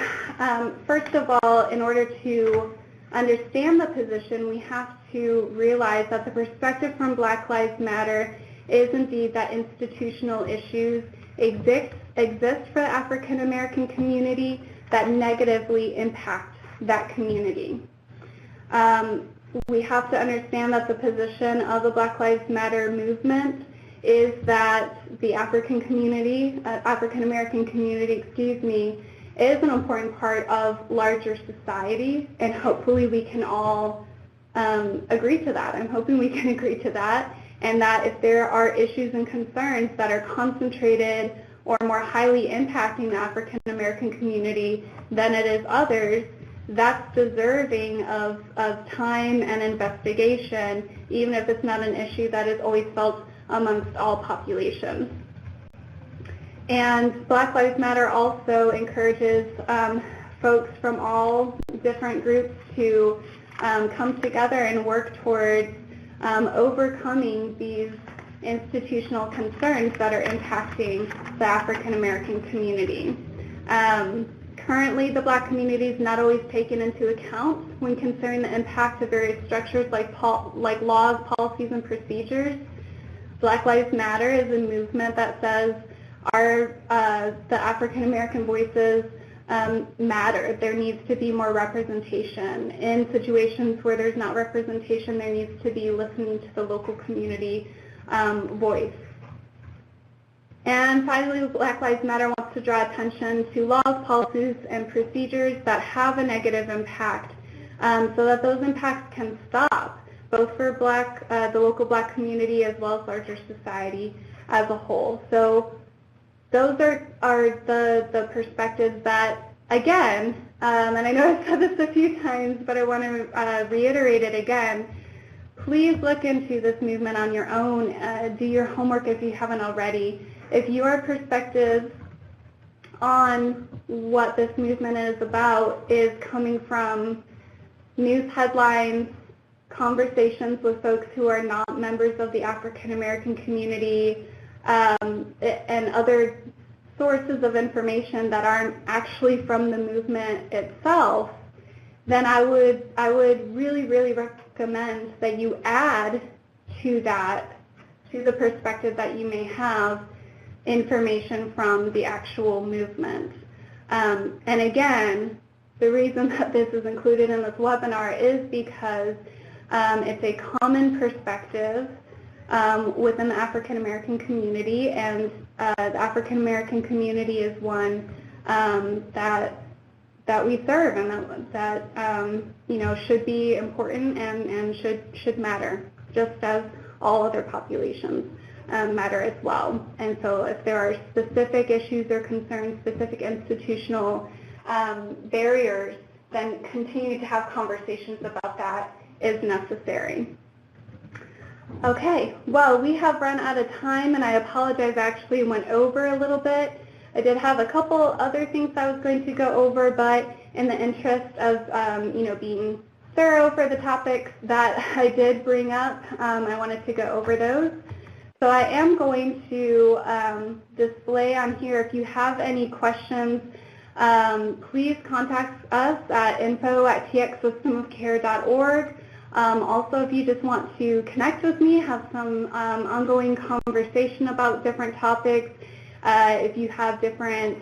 first of all, in order to understand the position, we have to realize that the perspective from Black Lives Matter is indeed that institutional issues exist for the African American community that negatively impact that community. We have to understand that the position of the Black Lives Matter movement is that the African American community, is an important part of larger society, and hopefully we can all agree to that. I'm hoping we can agree to that, and that if there are issues and concerns that are concentrated or more highly impacting the African American community than it is others, that's deserving of time and investigation, even if it's not an issue that is always felt amongst all populations. And Black Lives Matter also encourages folks from all different groups to come together and work towards overcoming these institutional concerns that are impacting the African American community. Currently, the Black community is not always taken into account when considering the impact of various structures like laws, policies, and procedures. Black Lives Matter is a movement that says the African American voices matter. There needs to be more representation. In situations where there's not representation, there needs to be listening to the local community voice. And finally, Black Lives Matter wants to draw attention to laws, policies, and procedures that have a negative impact so that those impacts can stop, both for the local Black community as well as larger society as a whole. So those are the perspectives that, again, and I know I've said this a few times, but I want to reiterate it again. Please look into this movement on your own. Do your homework if you haven't already. If your perspective on what this movement is about is coming from news headlines, conversations with folks who are not members of the African American community, and other sources of information that aren't actually from the movement itself, then I would really, really recommend that you add to the perspective that you may have, information from the actual movement. And again, the reason that this is included in this webinar is because it's a common perspective within the African American community, and the African American community is one that we serve, and that should be important and should matter, just as all other populations matter as well. And so if there are specific issues or concerns, specific institutional barriers, then continue to have conversations about that is necessary. Okay, well, we have run out of time, and I apologize, I actually went over a little bit. I did have a couple other things I was going to go over, but in the interest of being thorough for the topics that I did bring up, I wanted to go over those. So I am going to display on here, if you have any questions, please contact us at info@txsystemofcare.org. Also, if you just want to connect with me, have some ongoing conversation about different topics, if you have different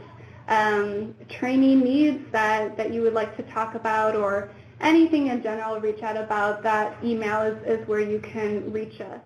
training needs that you would like to talk about, or anything in general, reach out about, that email is where you can reach us.